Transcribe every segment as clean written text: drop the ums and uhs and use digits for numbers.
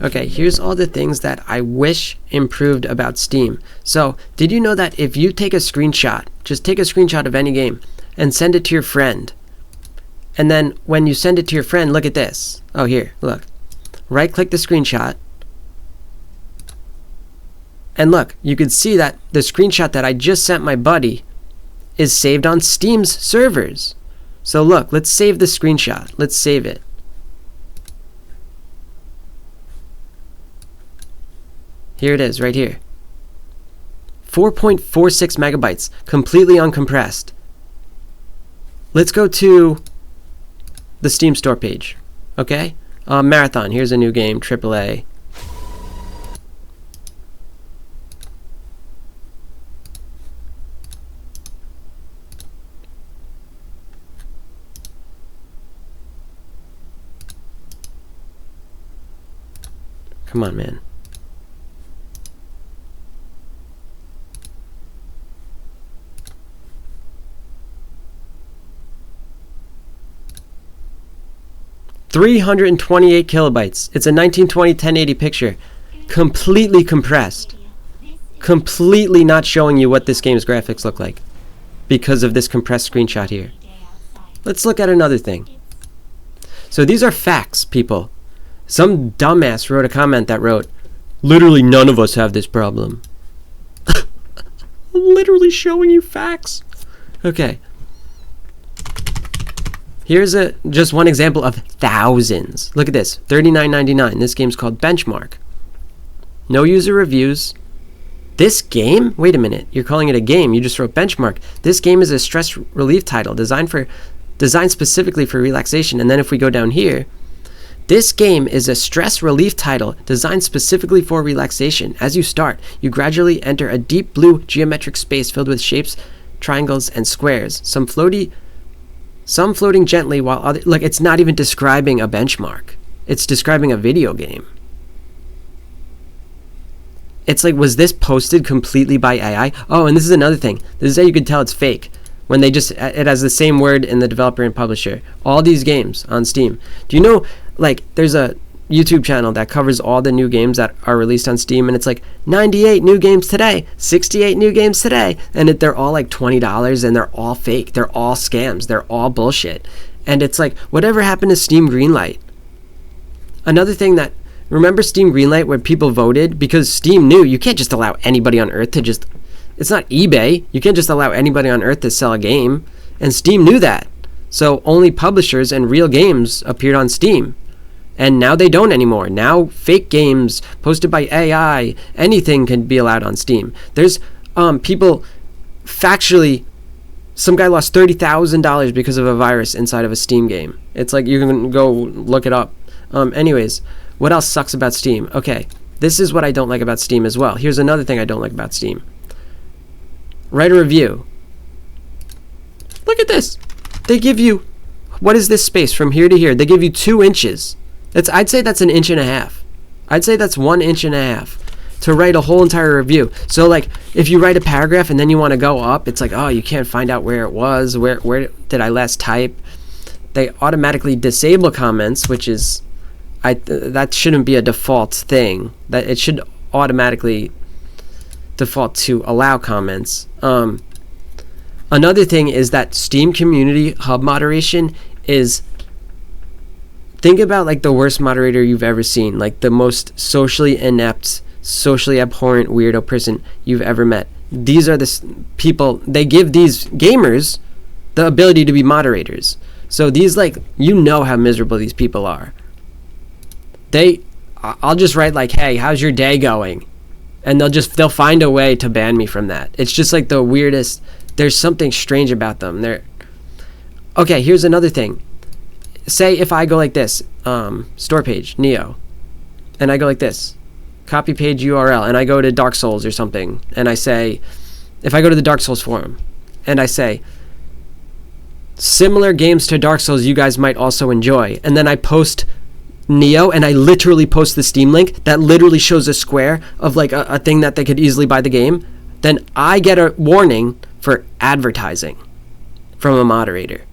Okay, here's all the things that I wish improved about Steam. So, did you know that if you take a screenshot, just take a screenshot of any game and send it to your friend, and then when you send it to your friend, look at this. Oh, here, look. Right-click the screenshot, and look, you can see that the screenshot that I just sent my buddy is saved on Steam's servers. So look, let's save the screenshot. Let's save it. Here it is, right here. 4.46 megabytes, completely uncompressed. Let's go to the Steam store page, okay? Marathon, here's a new game, AAA. Come on, man. $328 kilobytes. It's a 1920 1080 picture. Completely compressed. Completely not showing you what this game's graphics look like because of this compressed screenshot here. Let's look at another thing. So these are facts, people. Some dumbass wrote a comment that wrote, literally none of us have this problem. I'm literally showing you facts. Okay. Here's just one example of thousands. Look at this, $39.99. This game's called Benchmark. No user reviews. This game? Wait a minute. You're calling it a game. You just wrote Benchmark. This game is a stress relief title designed specifically for relaxation. And then if we go down here, this game is a stress relief title designed specifically for relaxation. As you start, you gradually enter a deep blue geometric space filled with shapes, triangles, and squares. Some floating gently while other, like, it's not even describing a benchmark. It's describing a video game. It's like, was this posted completely by AI? Oh, and this is another thing. This is how you can tell it's fake. When it has the same word in the developer and publisher. All these games on Steam. Do you know, like, there's a YouTube channel that covers all the new games that are released on Steam, and it's like 98 new games today, 68 new games today, and they're all like $20, and they're all fake, they're all scams, they're all bullshit. And it's like, whatever happened to Steam Greenlight? Another thing that, remember Steam Greenlight where people voted? Because Steam knew you can't just allow anybody on earth to just, it's not eBay, you can't just allow anybody on earth to sell a game, and Steam knew that. So only publishers and real games appeared on Steam. And now they don't anymore. Now fake games posted by AI, anything can be allowed on Steam. There's people, factually, some guy lost $30,000 because of a virus inside of a Steam game. It's like, you can go look it up. Anyways, what else sucks about Steam? Okay, this is what I don't like about Steam as well. Here's another thing I don't like about Steam. Write a review. Look at this. They give you, what is this space from here to here? They give you 2 inches. I'd say that's an inch and a half. I'd say that's 1 inch and a half to write a whole entire review. So like, if you write a paragraph and then you want to go up, it's like, oh, you can't find out where it was, where did I last type. They automatically disable comments, which is, that shouldn't be a default thing. That it should automatically default to allow comments. Another thing is that Steam Community Hub moderation is, think about like the worst moderator you've ever seen, like the most socially inept, socially abhorrent weirdo person you've ever met. These are the people, they give these gamers the ability to be moderators. So these, like, you know how miserable these people are. I'll just write like, hey, how's your day going? And they'll find a way to ban me from that. It's just like the weirdest, there's something strange about them. Okay, here's another thing. Say if I go like this, store page, Neo, and I go like this, copy page URL, and I go to Dark Souls or something, and I say, if I go to the Dark Souls forum, and I say, similar games to Dark Souls you guys might also enjoy, and then I post Neo, and I literally post the Steam link that literally shows a square of like a thing that they could easily buy the game, then I get a warning for advertising from a moderator.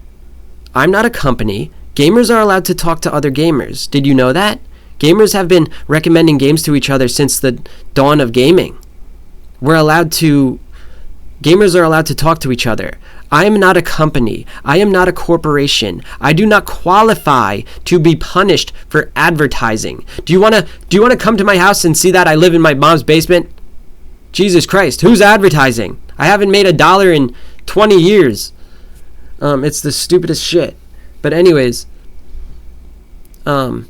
I'm not a company. Gamers are allowed to talk to other gamers. Did you know that? Gamers have been recommending games to each other since the dawn of gaming. Gamers are allowed to talk to each other. I am not a company. I am not a corporation. I do not qualify to be punished for advertising. Do you want to come to my house and see that I live in my mom's basement? Jesus Christ, who's advertising? I haven't made $1 in 20 years. It's the stupidest shit. But anyways, what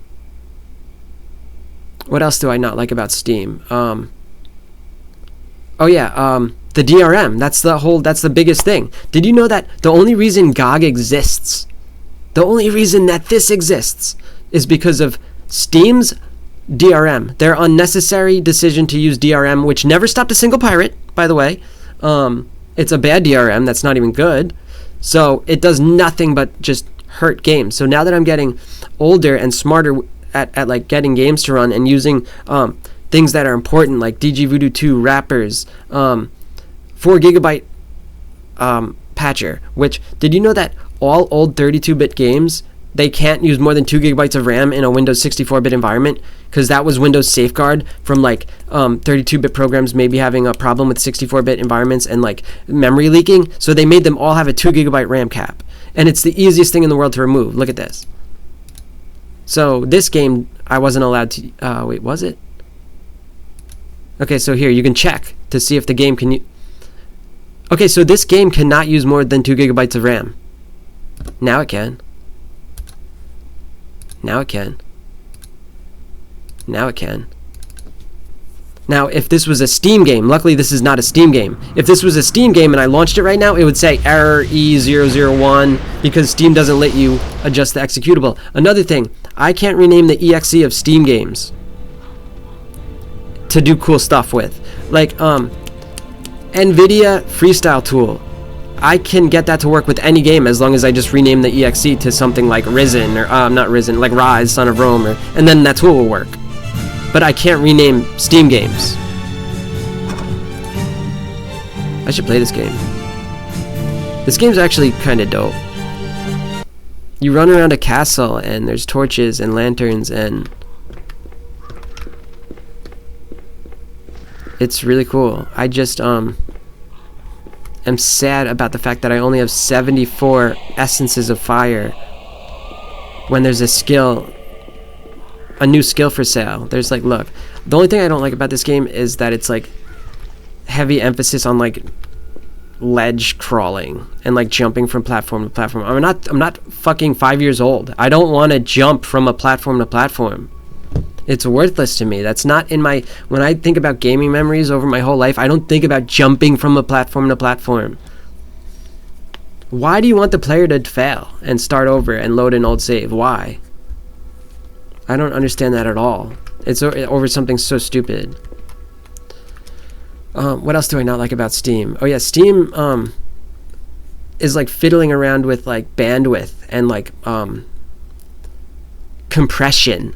else do I not like about Steam? The DRM. That's the biggest thing. Did you know that the only reason GOG exists, the only reason that this exists, is because of Steam's DRM. Their unnecessary decision to use DRM, which never stopped a single pirate, by the way. It's a bad DRM that's not even good. So it does nothing but just hurt games. So now that I'm getting older and smarter at like getting games to run and using things that are important, like DG Voodoo 2 wrappers, 4 gigabyte patcher, which, did you know that all old 32-bit games, they can't use more than 2 gigabytes of RAM in a Windows 64-bit environment? Because that was Windows safeguard from like 32-bit programs maybe having a problem with 64-bit environments and like memory leaking. So they made them all have a 2 gigabyte RAM cap. And it's the easiest thing in the world to remove. Look at this. So this game, I wasn't allowed to... wait, was it? Okay, so here, you can check to see if the game can... Okay, so this game cannot use more than 2 gigabytes of RAM. Now it can. Now it can. Now it can. Now, if this was a Steam game, luckily this is not a Steam game. If this was a Steam game and I launched it right now, it would say error E001 because Steam doesn't let you adjust the executable. Another thing, I can't rename the exe of Steam games to do cool stuff with. Like, NVIDIA Freestyle Tool. I can get that to work with any game as long as I just rename the exe to something like Risen, or not Risen, like Rise, Son of Rome, and then that tool will work. But I can't rename Steam games. I should play this game. This game's actually kind of dope. You run around a castle and there's torches and lanterns and it's really cool. I just am sad about the fact that I only have 74 essences of fire when there's a new skill for sale. There's like, look, the only thing I don't like about this game is that it's like heavy emphasis on like ledge crawling and like jumping from platform to platform. I'm not fucking 5 years old. I don't want to jump from a platform to platform. It's worthless to me. That's not in my... When I think about gaming memories over my whole life, I don't think about jumping from a platform to platform. Why do you want the player to fail and start over and load an old save? Why? I don't understand that at all. It's over something so stupid. What else do I not like about Steam? Oh yeah, Steam is like fiddling around with like bandwidth and like compression.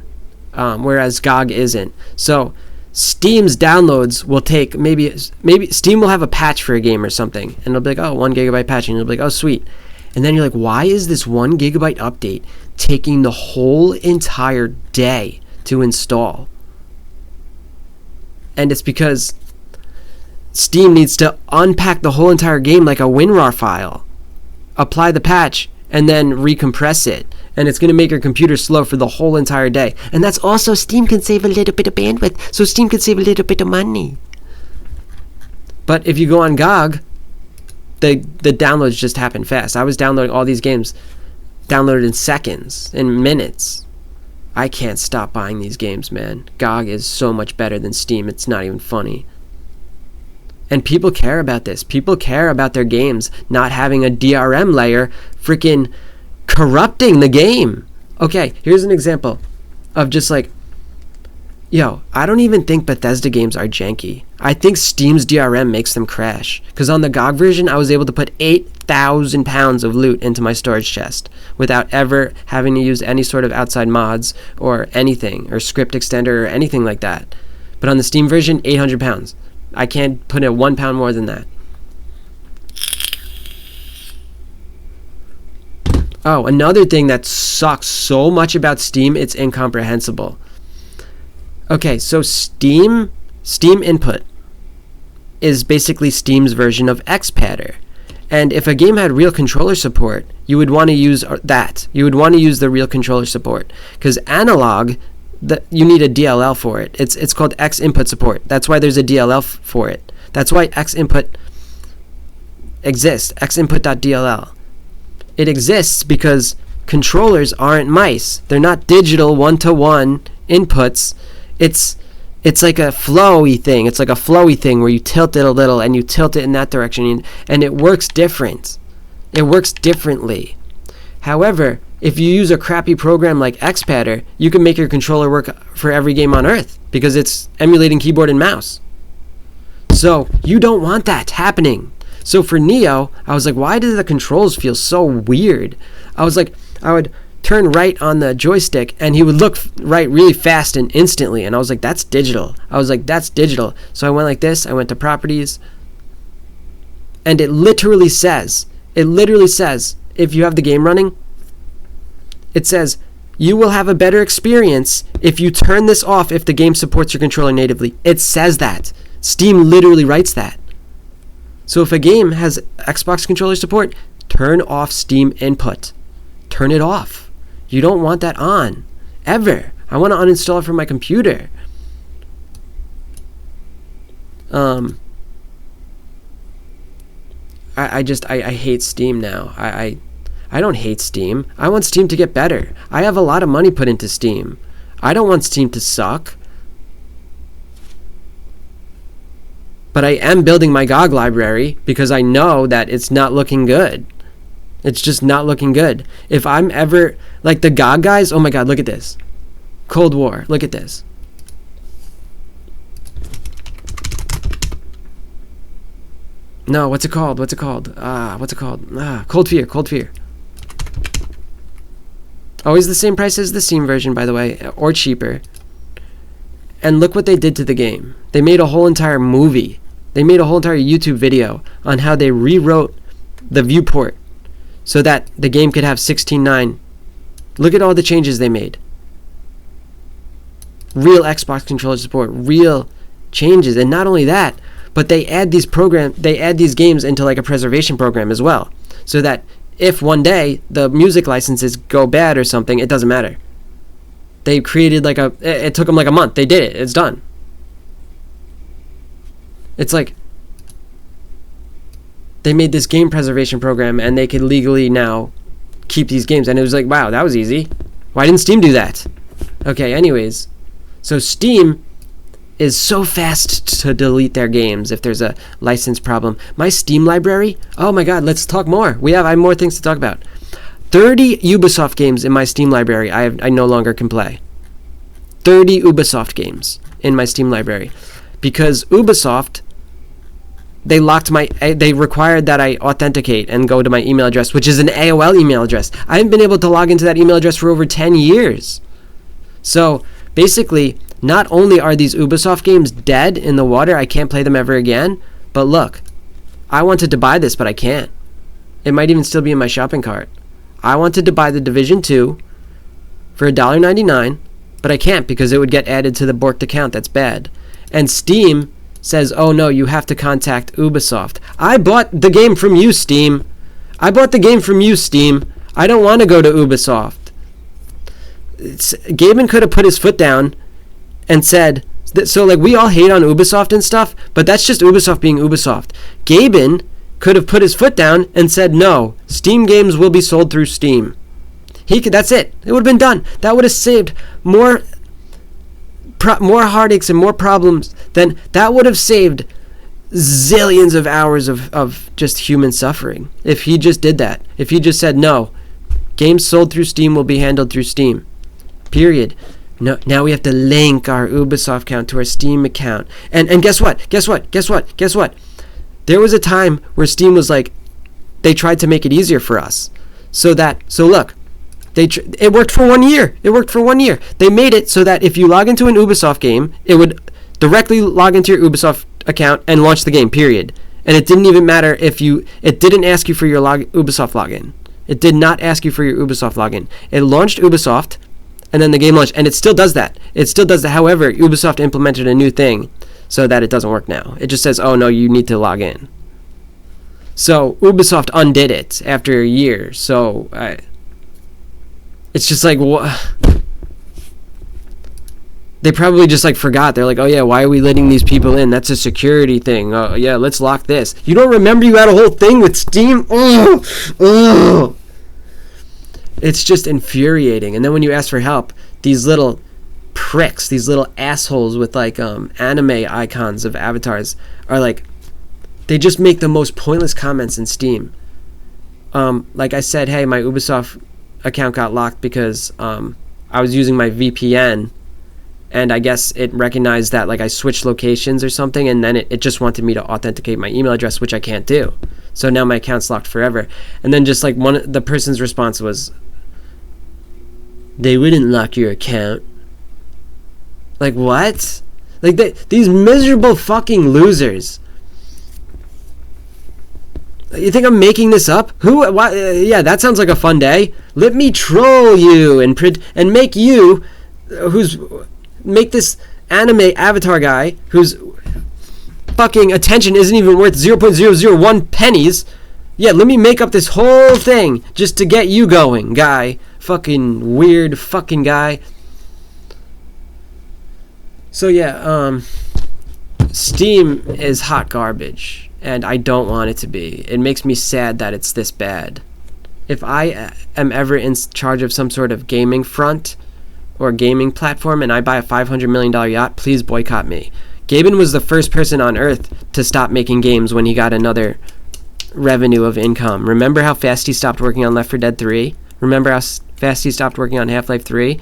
Whereas GOG isn't. So Steam's downloads will take maybe Steam will have a patch for a game or something, and it'll be like, oh, 1 gigabyte patch, and you'll be like, oh, sweet. And then you're like, why is this 1 gigabyte update taking the whole entire day to install? And it's because Steam needs to unpack the whole entire game like a WinRAR file, apply the patch, and then recompress it. And it's going to make your computer slow for the whole entire day. And that's also, Steam can save a little bit of bandwidth, so Steam can save a little bit of money. But if you go on GOG, the downloads just happen fast. I was downloading all these games, downloaded in seconds, in minutes. I can't stop buying these games, man. GOG is so much better than Steam, it's not even funny. And people care about this. People care about their games not having a DRM layer freaking corrupting the game. Okay, here's an example of just like, yo, I don't even think Bethesda games are janky. I think Steam's DRM makes them crash. Because on the GOG version, I was able to put 8,000 pounds of loot into my storage chest without ever having to use any sort of outside mods or anything, or script extender or anything like that. But on the Steam version, 800 pounds. I can't put in 1 pound more than that. Oh, another thing that sucks so much about Steam, it's incomprehensible. Okay, so Steam input is basically Steam's version of XPadder. And if a game had real controller support, you would want to use that. You would want to use the real controller support. Because analog, you need a DLL for it. It's called X input support. That's why there's a DLL for it. That's why X input exists, xinput.dll. It exists because controllers aren't mice. They're not digital one-to-one inputs. It's like a flowy thing. It's like a flowy thing where you tilt it a little and you tilt it in that direction, and it works different. It works differently. However, if you use a crappy program like XPadder, you can make your controller work for every game on Earth because it's emulating keyboard and mouse. So you don't want that happening. So for Neo, I was like, why do the controls feel so weird? I was like, I would turn right on the joystick and he would look right really fast and instantly. And I was like, that's digital. So I went like this. I went to properties. And it literally says, if you have the game running, it says, you will have a better experience if you turn this off if the game supports your controller natively. It says that. Steam literally writes that. So if a game has Xbox controller support, turn off Steam input. Turn it off. You don't want that on. Ever. I want to uninstall it from my computer. I hate Steam now. I don't hate Steam. I want Steam to get better. I have a lot of money put into Steam. I don't want Steam to suck. But I am building my GOG library because I know that it's not looking good. It's just not looking good. If I'm ever, like the GOG guys, oh my god, look at this. Cold War, look at this. No, what's it called? Cold Fear. Always the same price as the Steam version, by the way, or cheaper. And look what they did to the game. They made a whole entire movie. They made a whole entire YouTube video on how they rewrote the viewport so that the game could have 16:9. Look at all the changes they made. Real Xbox controller support, real changes. And not only that, but they add these games into like a preservation program as well. So that if one day the music licenses go bad or something, it doesn't matter. They created it took them like a month. They did it. It's done. It's like they made this game preservation program and they could legally now keep these games. And it was like, wow, that was easy. Why didn't Steam do that? Okay, anyways. So Steam is so fast to delete their games if there's a license problem. My Steam library, oh my god, let's talk more. I have more things to talk about. 30 Ubisoft games in my Steam library I no longer can play. 30 Ubisoft games in my Steam library. Because Ubisoft, they required that I authenticate and go to my email address, which is an AOL email address. I haven't been able to log into that email address for over 10 years. So basically, not only are these Ubisoft games dead in the water, I can't play them ever again, but look, I wanted to buy this, but I can't. It might even still be in my shopping cart. I wanted to buy The Division 2 for $1.99, but I can't because it would get added to the borked account. That's bad. And Steam says, oh no, you have to contact Ubisoft. I bought the game from you, Steam. I don't want to go to Ubisoft. Gaben could have put his foot down and said, so like we all hate on Ubisoft and stuff, but that's just Ubisoft being Ubisoft. Gaben could have put his foot down and said, no, Steam games will be sold through Steam. That's it. It would have been done. That would have saved more heartaches and more problems that would have saved zillions of hours of just human suffering if he just did that. If he just said, no, games sold through Steam will be handled through Steam. Period. No, now we have to link our Ubisoft account to our Steam account. And guess what? There was a time where Steam was like, they tried to make it easier for us. So look, it worked for 1 year. They made it so that if you log into an Ubisoft game, it would directly log into your Ubisoft account and launch the game, period. And it didn't even matter it didn't ask you for your Ubisoft login. It did not ask you for your Ubisoft login. It launched Ubisoft, and then the game launched, and it still does that. It still does that. However, Ubisoft implemented a new thing so that it doesn't work now. It just says, oh no, you need to log in. So Ubisoft undid it after a year. So it's just like, what? They probably just like forgot. They're like, oh yeah, why are we letting these people in? That's a security thing. Oh yeah, let's lock this. You don't remember you had a whole thing with Steam? Oh. It's just infuriating. And then when you ask for help, these little pricks, these little assholes with like anime icons of avatars are like, they just make the most pointless comments in Steam. Like I said, hey, my Ubisoft account got locked because I was using my VPN, and I guess it recognized that like I switched locations or something, and then it just wanted me to authenticate my email address, which I can't do. So now my account's locked forever. And then just like the person's response was, they wouldn't lock your account. Like what? Like these miserable fucking losers. You think I'm making this up? Who? Why, yeah, that sounds like a fun day. Let me troll you and make you, make this anime avatar guy whose fucking attention isn't even worth 0.001 pennies. Yeah, let me make up this whole thing just to get you going, guy. Fucking weird fucking guy. So yeah, Steam is hot garbage, and I don't want it to be. It makes me sad that it's this bad. If I am ever in charge of some sort of gaming front or gaming platform and I buy a $500 million yacht, please boycott me. Gaben was the first person on earth to stop making games when he got another revenue of income. Remember how fast he stopped working on Left 4 Dead 3? Remember how fast he stopped working on Half-Life 3?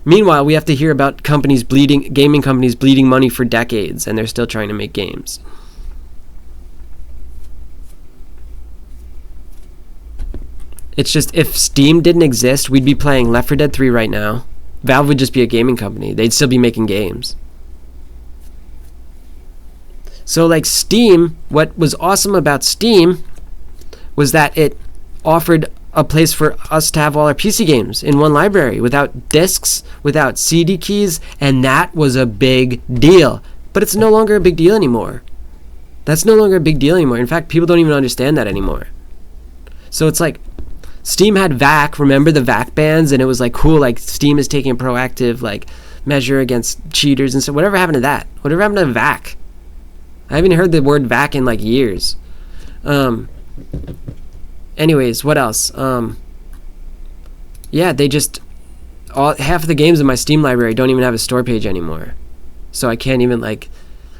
Meanwhile, we have to hear about gaming companies bleeding money for decades, and they're still trying to make games. It's just, if Steam didn't exist, we'd be playing Left 4 Dead 3 right now. Valve would just be a gaming company. They'd still be making games. So like Steam, what was awesome about Steam was that it offered a place for us to have all our PC games in one library without discs, without CD keys, and that was a big deal. But it's no longer a big deal anymore. That's no longer a big deal anymore. In fact, people don't even understand that anymore. So it's like, Steam had VAC, remember the VAC bans? And it was like, cool, like Steam is taking a proactive like measure against cheaters and stuff. Whatever happened to that? Whatever happened to VAC? I haven't heard the word VAC in like years. Anyways, what else? Yeah, they just half of the games in my Steam library don't even have a store page anymore. So I can't even like,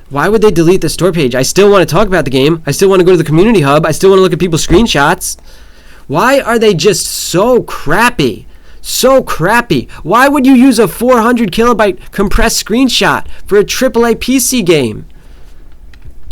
why would they delete the store page? I still want to talk about the game. I still want to go to the community hub. I still want to look at people's screenshots. Why are they just so crappy? So crappy. Why would you use a 400 kilobyte compressed screenshot for a AAA PC game?